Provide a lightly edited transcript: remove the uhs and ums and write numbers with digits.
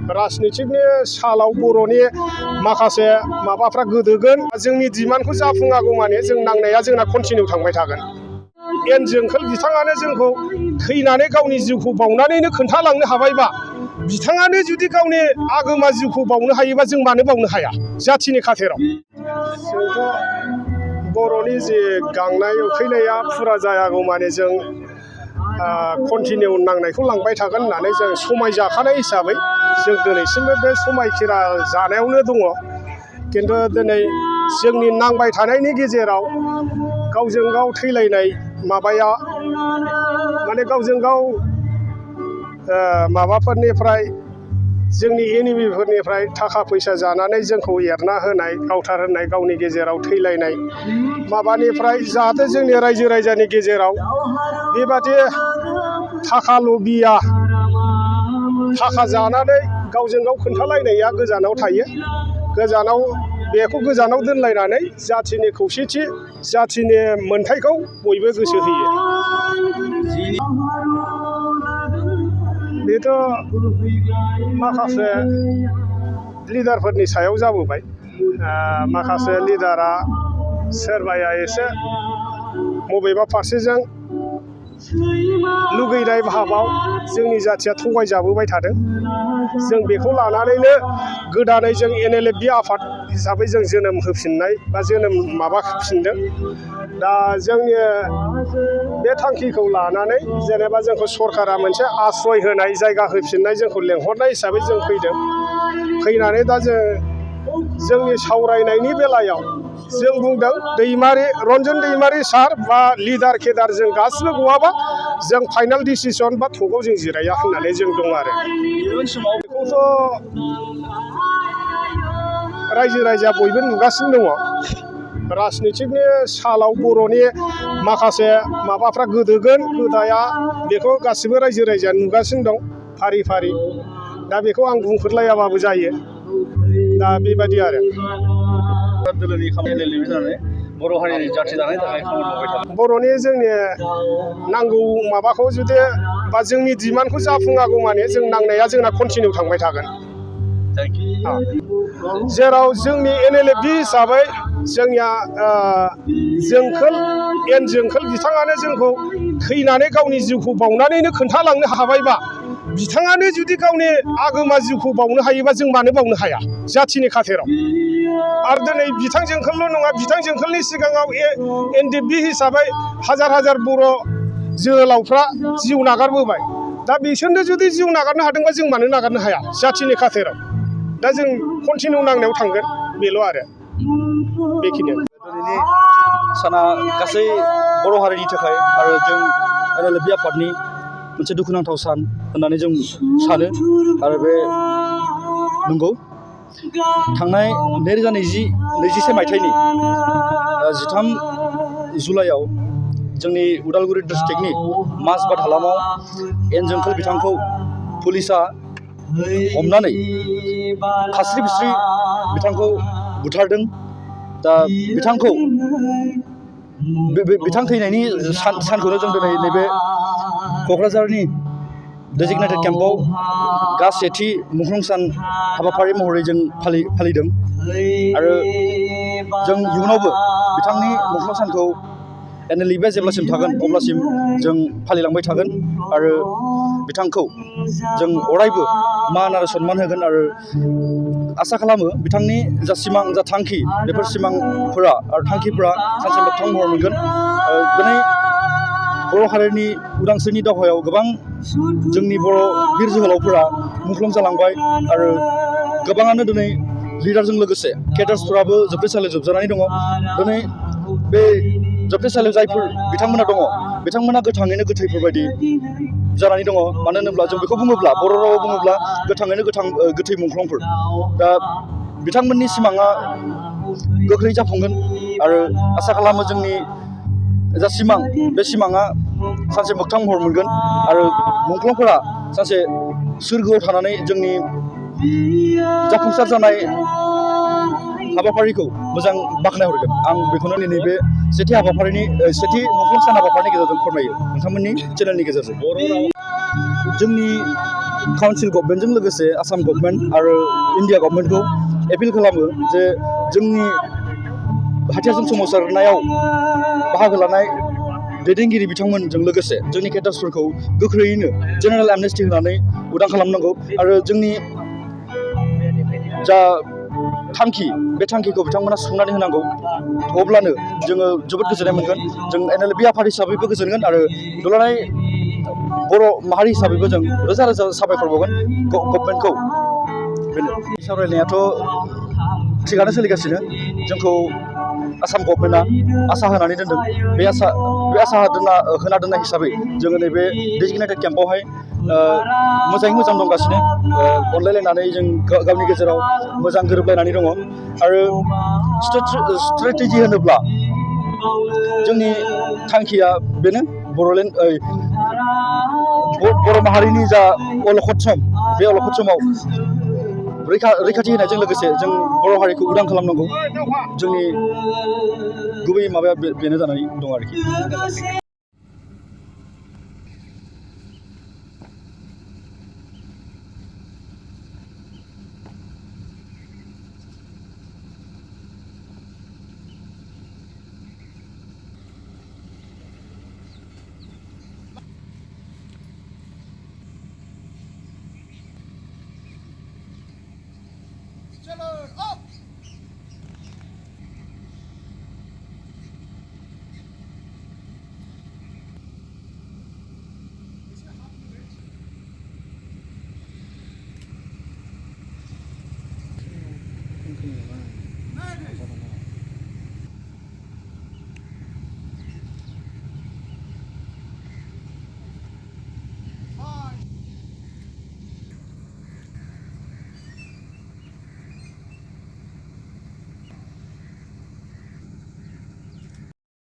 राजनितिकनि सालाव बर'नि माखासे माबाफ्रा गोदोगोन। जोंनि डिमान्डखौ जाफुङागौ माने जों नांनाया जोंना कन्टिनिउ थांबाय थागोन। एन जोंखोल बिथाङानो जोंखौ थैनानै गावनि जिउखौ बावनानैनो खोन्थालांनो हाबायबा, बिथाङानो जुदि गावनि आगोमा जिउखौ बावनो हायोबा जों मानो बावनो हाया जाथिनि खाथेराव। जोंथ' बर'नि जे गांनाय उखैनाया फुरा जायागौ माने जों कन्टिनिउ नांनायखौ लांबाय थागोन होननानै जों समाय जाखानाय हिसाबै जों दिनैसिमबो बे समायखिरा जानायावनो दङ। खिन्थु दिनै जोंनि नांबाय थानायनि गेजेराव गावजों गाव थैलायनाय माबाया माने गावजों गाव माबाफोरनिफ्राय जोंनि एनिमिफोरनिफ्राय थाखा फैसा जानानै जोंखौ एरना होनाय, गावथार होनाय, गावनि गेजेराव थैलायनाय माबानिफ्राय जाहाथे जोंनि रायजो राजानि गेजेराव बेबादि थाखा लबिया, थाखा जानानै गावजों गाव खोन्थालायनाया गोजानाव थायो। बेखौ गोजानाव दोनलायनानै जाथिनि खौसेथि, जाथिनि मोनथायखौ बयबो गोसो होयो। बेथ' माखासे लिडारफोरनि सायाव जाबोबाय। माखासे लिडारा सोरबाया एसे बबेबा फारसेजों लुगैनाय भाबाव जोंनि जाथिया थगायजाबोबाय थादों। जों बेखौ लानानैनो गोदानै जों NLFB आफाद हिसाबै जों जोनोम होफिननाय बा जोनोम माबाफिनदों। दा जोंनि बे थांखिखौ लानानै जेनेबा जोंखौ सरकारा मोनसे आश्रय होनाय, जायगा होफिननाय जोंखौ लेंहरनाय हिसाबै जों फैदों। फैनानै दा जोंनि सावरायनायनि बेलायाव जों बुंदों रन्जन दैमारि सार बा लिडार केदार जों गासिबो गवाबा जों फाइनाल डिसिसन बा थकआव जों जिराया होननानै जों दं आरो। इयुन समाव बेखौथ' रायजो राजा बयबो नुगासिनो दङ। राजनितिकनि सालाव बर'नि माखासे माबाफ्रा गोदोगोन गोदाया बेखौ गासिबो रायजो राजाया नुगासिनो दं फारि फारि। दा बेखौ आं बुंफोरलायाबाबो जायो। दा बेबायदि आरो दोलोनि खामानि जानानै बर' हारिनि जाथि दानायनि थाखाय खामानि मावबाय थादों। बर'नि जोंनि नांगौ माबाखौ जुदि बा जोंनि डिमान्डखौ जाफुङागौ माने जों नांनाया जोंना कन्टिनिउ थांबाय थागोन। जेराव जोंनि NLFB हिसाबै जोंनिया एन जोंखोल बिथाङानो जोंखौ थैनानै गावनि जिउखौ बावनानैनो खोन्थालांनो हाबायबा, बिथाङानो जुदि गावनि आगोमा जिउखौ बावनो हायोबा जों मानो बावनो हाया जाथिनि खाथेराव। आरो दिनै बिथां जोंखोलल' नङा, बिथां जोंखोलनि सिगाङाव NDFB हिसाबै हाजार हाजार बर' जोहोलावफ्रा जिउ नागारबोबाय। दा बिसोरनो जुदि जिउ नागारनो हादोंबा जों मानो नागारनो हाया जाथिनि खाथेराव। दा जों कन्टिनिउ नांनायाव थांगोन बेल' आरो बेखिनियानो। दिनैनि साना गासै बर' हारिनि थाखाय आरो जों NLFB आफादनि मोनसे दुखुनांथाव सान होननानै जों सानो। आरो बे नंगौ, थांनाय 2021 मायथाइनि 13 जुलाइआव जोंनि उदालगुरि डिस्ट्रिक्टनि माजबाट हालामाव एन जोंखोल बिथांखौ पुलिसा हमनानै खास्रि बिस्रि बिथांखौ बुथारदों। दा बिथांखौ बिथां थैनायनि सानखौनो जों दिनै नैबे क'क्राझारनि डेजिगनेटेड केम्पआव गासेथि मुंख्लं सान हाबाफारि महरै जों फालिदों। आरो जों इयुनावबो बिथांनि मुंख्लं सानखौ NLFB जेब्लासिम थागोन अब्लासिम जों फालिलांबाय थागोन। आरो बिथांखौ जों अरायबो मान आरो सन्मान होगोन। आरो आसा खालामो बिथांनि जा सिमां, जा थांखि, बेफोर सिमांफोरा आरो थांखिफोरा सानसे मोगथां महर मोनगोन। दिनै बर' हारिनि उदांस्रिनि दावहायाव गोबां जोंनि बर' बिर जोहोलावफोरा मुंख्लं जालांबाय। आरो गोबाङानो दिनै लिडारजों लोगोसे केडार्सफोराबो जोबथेसालियाव जोबजानानै दङ। दिनै बे जोबथेसालियाव जायफोर बिथांमोना दङ, बिथांमोना गोथाङैनो गोथैफोरबायदि जानानै दङ। मानो होनोब्ला जों बेखौ बुङोब्ला, बर' रावाव बुङोब्ला गोथाङैनो गोथै मुंख्लंफोर। दा बिथांमोननि सिमाङा गोख्रै जाफुंगोन। आरो आसा खालामो जोंनि जा सिमां, बे सिमाङा सानसे मोगथां महर मोनगोन। आरो मुंख्लंफोरा सानसे सोरगोआव थानानै जोंनि जाफुंसार जानाय हाबाफारिखौ मोजां बाख्नायहरगोन। आं बेखौनो दिनै बे सेथि मुंख्लं सान हाबाफारिनि गेजेरजों फोरमायो नोंथांमोननि चेनेलनि गेजेरजों। जोंनि काउन्सिल गभर्नमेन्टजों लोगोसे आसाम गभर्नमेन्ट आरो इन्डिया गभर्नमेन्टखौ एपिल खालामो जे जोंनि हाथियारजों सोमावसारनायाव बाहागो लानाय दैदेनगिरि बिथांमोनजों लोगोसे जोंनि केडार्सफोरखौ गोख्रैयैनो जेनेरेल एमनेस्टि होनानै उदां खालामनांगौ आरो जोंनि जा थांखि बे थांखिखौ बिथांमोना सुफुंनानै होनांगौ अब्लानो जोङो जोबोद गोजोननाय मोनगोन जों NLP आफाद हिसाबैबो गोजोनगोन आरो दुलाराय बर' माहारि हिसाबैबो जों रोजा रोजा साबायखर बावगोन गभर्नमेन्टखौ बेनो सावरायनायाथ' थिगानो सोलिगासिनो जोंखौ आसाम गभर्नमेन्टआ आसा होनानै दोनदों बे आसा होना दोननाय हिसाबै जोङो नैबे डेजिगनेटेड केम्पआवहाय मोजाङै मोजां दंगासिनो अनलायलायनानै जों गावनि गेजेराव मोजां गोरोबलायनानै दङ आरो स्ट्रेटेजि होनोब्ला जोंनि थांखिया बेनो बर' माहारिनि जा अलखद सम बे अलखद समाव रैखाथि होनायजों लोगोसे जों बर' हारिखौ उदां खालामनांगौ जोंनि गुबै माबाया बेनो जानानै दं आरोखि